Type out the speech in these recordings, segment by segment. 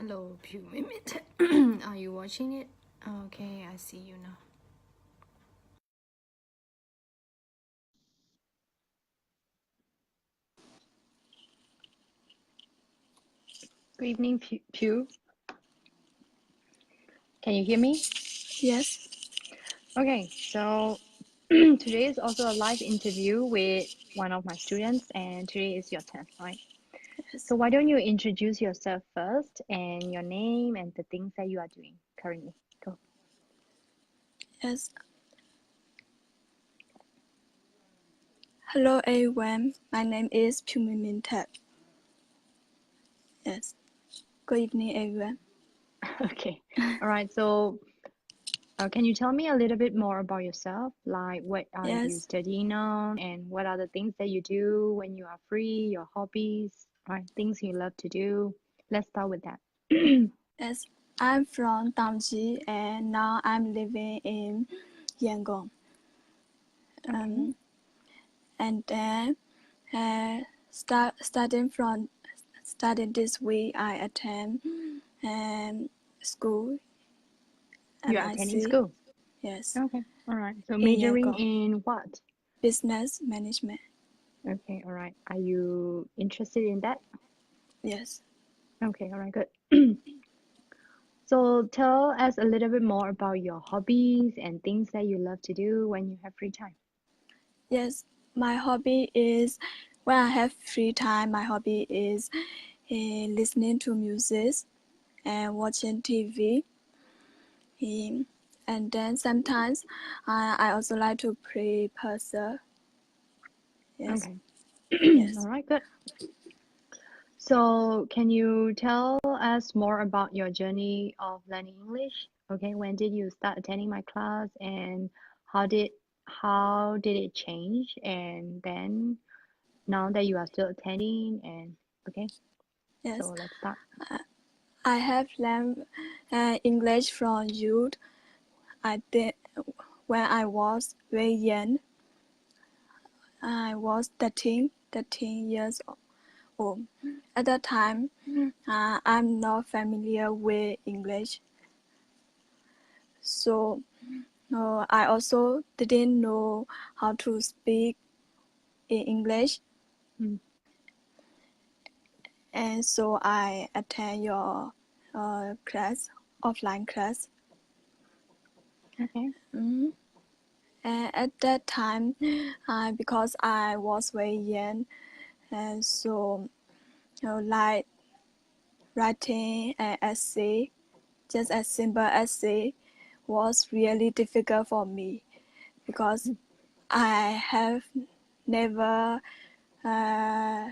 Hello, Pyu. Are you watching it? Okay, I see you now. Good evening, Phyu. Can you hear me? Yes. Okay, so today is also a live interview with one of my students, and today is your turn, right? Yes. So why don't you introduce yourself first and your name and the things that you are doing currently? Go. Yes. Hello, everyone. My name is Htet. Yes. Good evening, everyone. Okay, all right. So can you tell me a little bit more about yourself? Like, what are you Yes. studying on, and what are the things that you do when you are free, your hobbies, right? Things you love to do. Let's start with that. Yes. I'm from Damji, and now I'm living in Yangon. Okay. And then, starting this week, I attend school, You are attending MIC. school. Yes. Okay. All right. So In majoring Yangon, in what? business management. Okay. All right. Are you interested in that? Yes. Okay. All right. Good. So tell us a little bit more about your hobbies and things that you love to do when you have free time. Yes. My hobby is when I have free time. My hobby is listening to music and watching TV. And then sometimes I also like to play puzzle. Yes, Okay. All yes, right. Good. So can you tell us more about your journey of learning English? Okay. When did you start attending my class, and how did how did it change? And then now that you are still attending, and okay, so yes. let's start. I have learned English from youth. I did when I was very young. I was 13 years old. At that time, I'm not familiar with English, so I also didn't know how to speak in English, Mm, and so I attend your class, offline class. okay. Mhm. And at that time, because I was very young, and so like writing an essay, just a simple essay, was really difficult for me because Mm, I have never uh,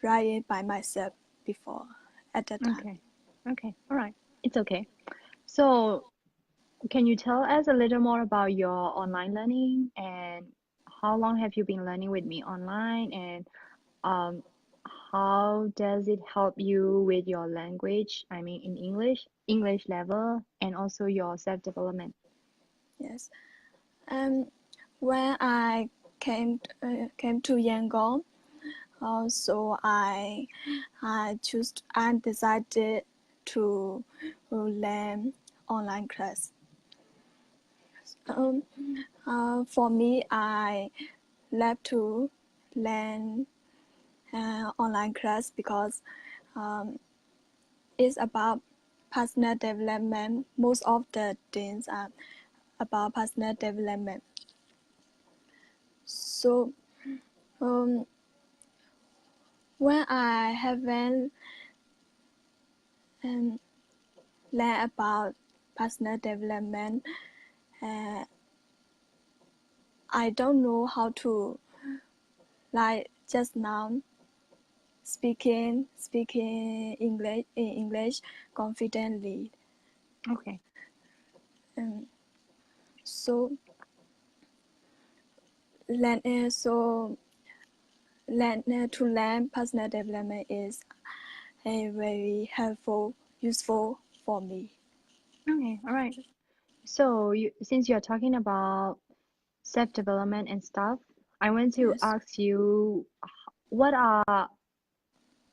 write it by myself before at that time. okay. Okay. All right. It's okay. So, can you tell us a little more about your online learning, and how long have you been learning with me online, and um, how does it help you with your language? I mean, in English level, and also your self-development. Yes. Um, when I came to Yangon, so I decided to learn online class. Um, for me, I love to learn online class because um, it's about personal development. Most of the things are about personal development. So um, when I haven't um, learned about personal development, uh, I don't know how to, like just now, speaking English in English confidently. Okay. Um, so so to learn personal development is very helpful, useful for me. Okay. All right. So, since you're talking about self-development and stuff, I want to Yes. ask you, what are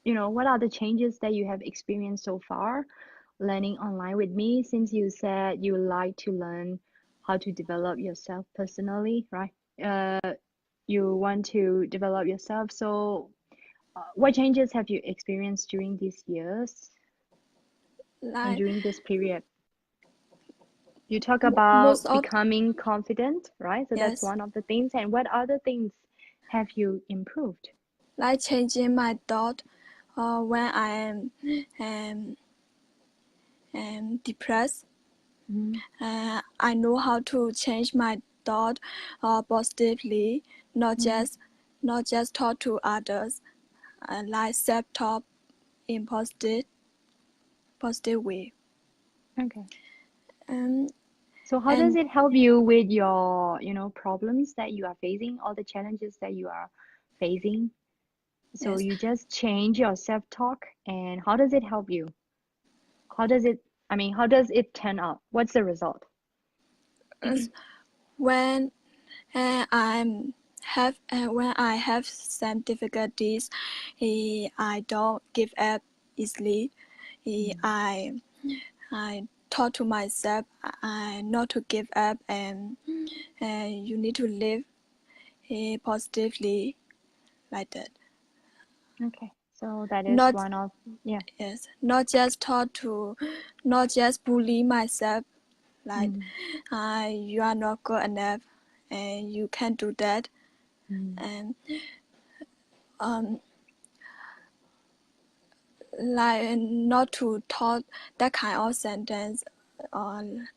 what are the changes that you have experienced so far learning online with me, since you said you like to learn how to develop yourself personally, right? You want to develop yourself. So, what changes have you experienced during these years and Like during this period? You talk about most of becoming confident, right? So that's yes, one of the things. And what other things have you improved? like changing my thought when I um, depressed. Mm, I know how to change my thought positively, not mm, just not just talk to others, like self-talk in positive way. okay. Um, So how does and it help you with your, problems that you are facing, all the challenges that you are facing? So yes, you just change your self-talk, and how does it help you? How does it, how does it turn out? What's the result? as when when I have some difficulties, I don't give up easily. Mm, I talk to myself, I not to give up, and you need to live positively like that. okay. So that is Not one of, yeah. yes, not just talk to, not just bully myself like Mm, you are not good enough, and you can't do that, mm, and um like not to talk that kind of sentence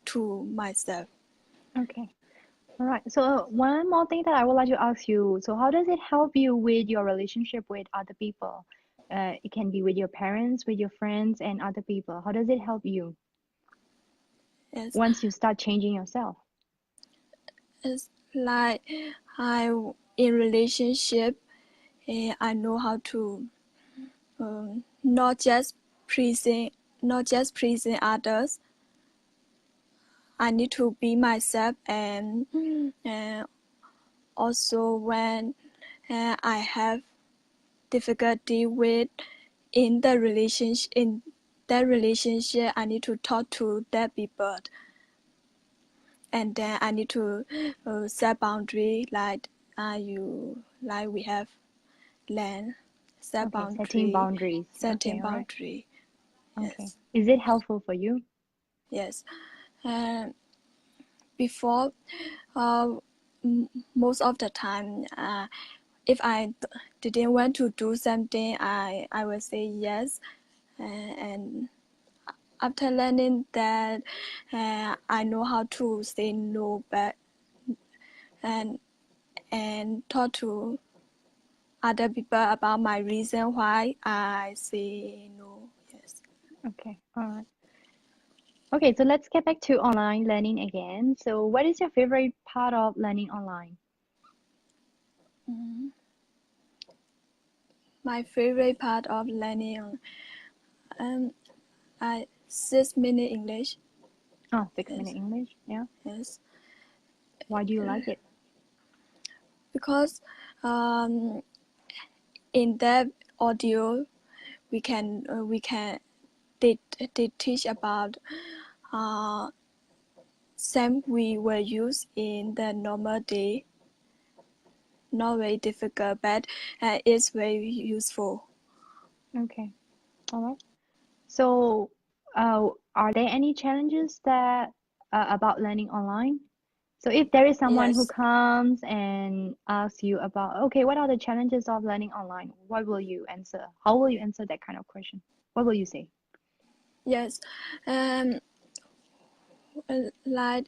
to myself. okay. All right. So one more thing that I would like to ask you. So how does it help you with your relationship with other people? It can be with your parents, with your friends, and other people. How does it help you Yes, once you start changing yourself? it's like I in relationship, I know how to not just pleasing not just pleasing others. I need to be myself, and also when I have difficulty with in that relationship, I need to talk to that people, and then I need to set boundary like we have learned set Okay, setting boundary boundaries. setting Okay, all right. boundary. Okay. Yes, Is it helpful for you? yes. And before, uh, most of the time, if I didn't want to do something, I will say yes. And after learning that, I know how to say no back, and talk to other people about my reason why I say no. Yes. Okay, all right. Okay, so let's get back to online learning again. So what is your favorite part of learning online? Mhm. My favorite part of learning, um, I 6 minute English. Oh, 6 minute Yes, English. Yeah. yes, Why do you like it? because um, in that audio we can they teach about uh, some we will use in the normal day. Not very difficult, but it's very useful. Okay, all right. So, are there any challenges that about learning online? So if there is someone who Yes, comes and asks you about, okay, what are the challenges of learning online? What will you answer? How will you answer that kind of question? What will you say? yes. Um, like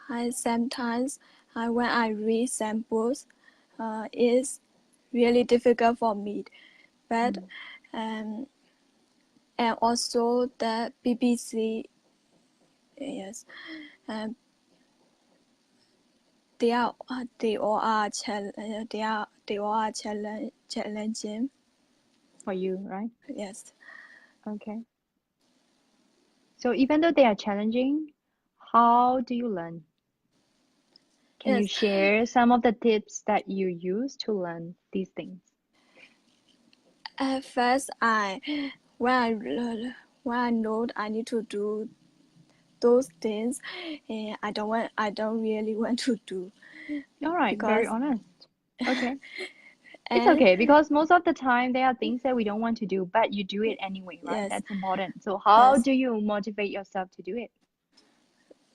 I sometimes when I read samples, it's really difficult for me. But Mm, um, and also the BBC, yes, um, they all are challenging. for you, right? Yes, Okay. So even though they are challenging, how do you learn? Can you yes. share some of the tips that you use to learn these things? At first, when I know I need to do those things, I don't really want to do All right, very because honest. Okay. It's and okay because most of the time there are things that we don't want to do, but you do it anyway, right? yes, That's important. So how yes, do you motivate yourself to do it?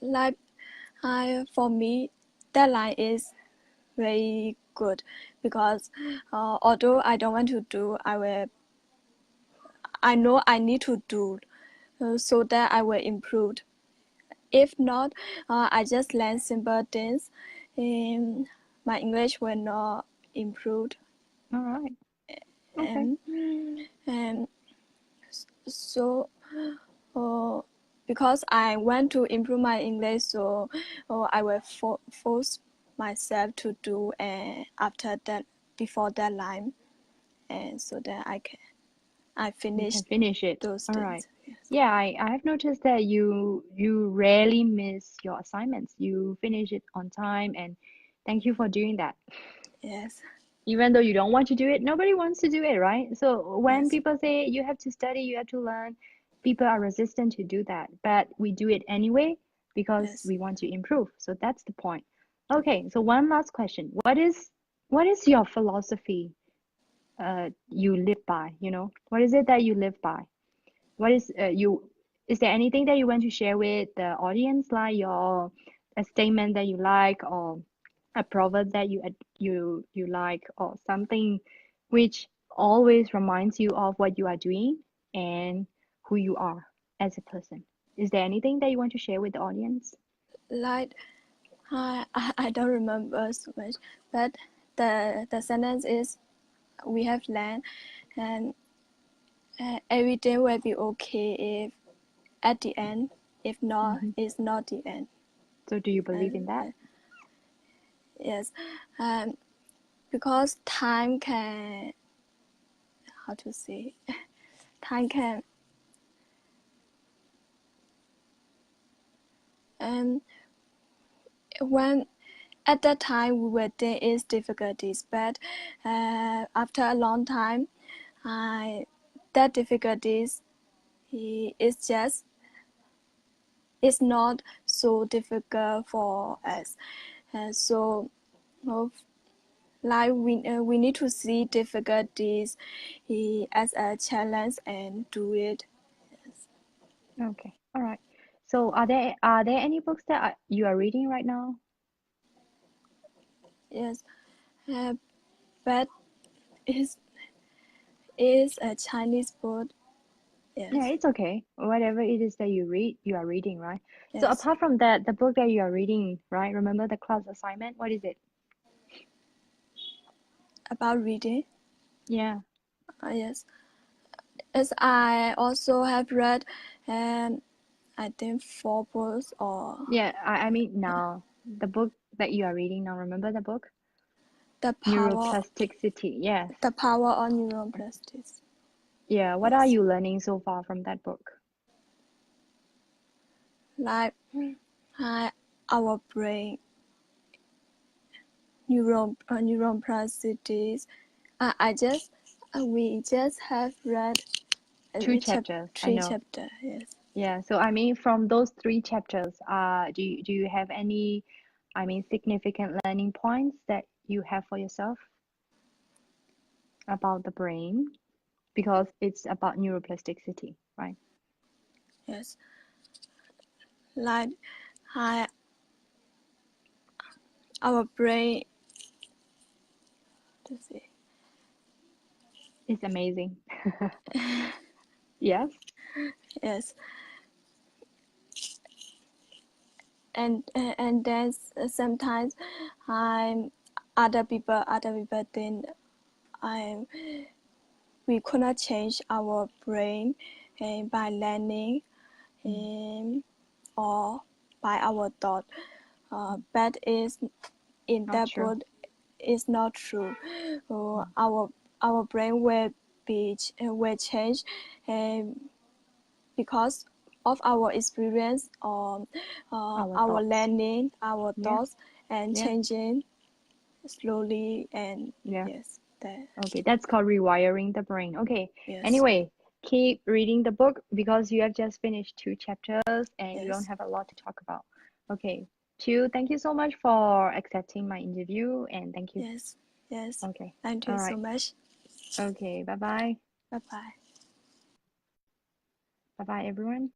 like for me, deadline is very good because although I don't want to do, I know I need to do so that I will improve. If not, I just learn simple things, and my English will not improve. All right. Okay. And and so uh, because I want to improve my English, so I will force myself to do after that before deadline, and so that I You finish can finish it. those All right. things. Yes. Yeah, I have noticed that you rarely miss your assignments. You finish it on time, and thank you for doing that. Yes. Even though you don't want to do it, nobody wants to do it, right? So when Yes. people say you have to study, you have to learn, people are resistant to do that. But we do it anyway because Yes. we want to improve. So that's the point. Okay, so one last question. What is your philosophy you live by, you know? What is it that you live by? What is there anything that you want to share with the audience, like your a statement that you like, or a proverb that you like, or something which always reminds you of what you are doing and who you are as a person? Is there anything that you want to share with the audience? Like I don't remember so much, but the sentence is we have learned, and everything will be okay if at the end. If not, Hmm. it's not the end. So do you believe in And that? yes, um, because time can, how to say, time can, um, when at that time there is difficulties, but after a long time, I that difficulties is just it's not so difficult for us. So uh, like we need to see difficulties as a challenge and do it. Okay, all right. So are there any books that you are reading right now? Yes, uh, but it's is a Chinese book. Yeah, Yes, it's okay. Whatever it is that you read, you are reading, right? So yes, apart from that, the book that you are reading, right? Remember the class assignment? What is it? about reading. Yeah. Yes, as I also have read, and I think four books or Yeah, I mean now, the book that you are reading now, remember the book? the power Neuroplasticity. Yes. the power of neuroplasticity. Yeah, what are Yes, you learning so far from that book? like our brain neuron plastics. I just we just have read Two chap chapters, I three know. chapter. Yes, Yeah, so I mean from those three chapters, do you have any, I mean, significant learning points that you have for yourself about the brain? Because it's about neuroplasticity, right? yes, like I our brain. To see. It's amazing. Yes. Yes, and then sometimes I'm other people think I we could not change our brain by learning Mm, or by our thought. But is in not that true. book is not true. Mm, Our brain will change, and because of our experience or our our thoughts. learning, our Yeah, thoughts, and yeah, changing slowly and yeah. yes. That Okay, that's called rewiring the brain. Okay. yes, Anyway, keep reading the book because you have just finished 2 chapters and you don't yes, have a lot to talk about. Okay. Chu, thank you so much for accepting my interview and thank you. yes, yes. Okay. Thank All you so right. much. Okay. Bye bye. Bye bye. Bye bye, everyone.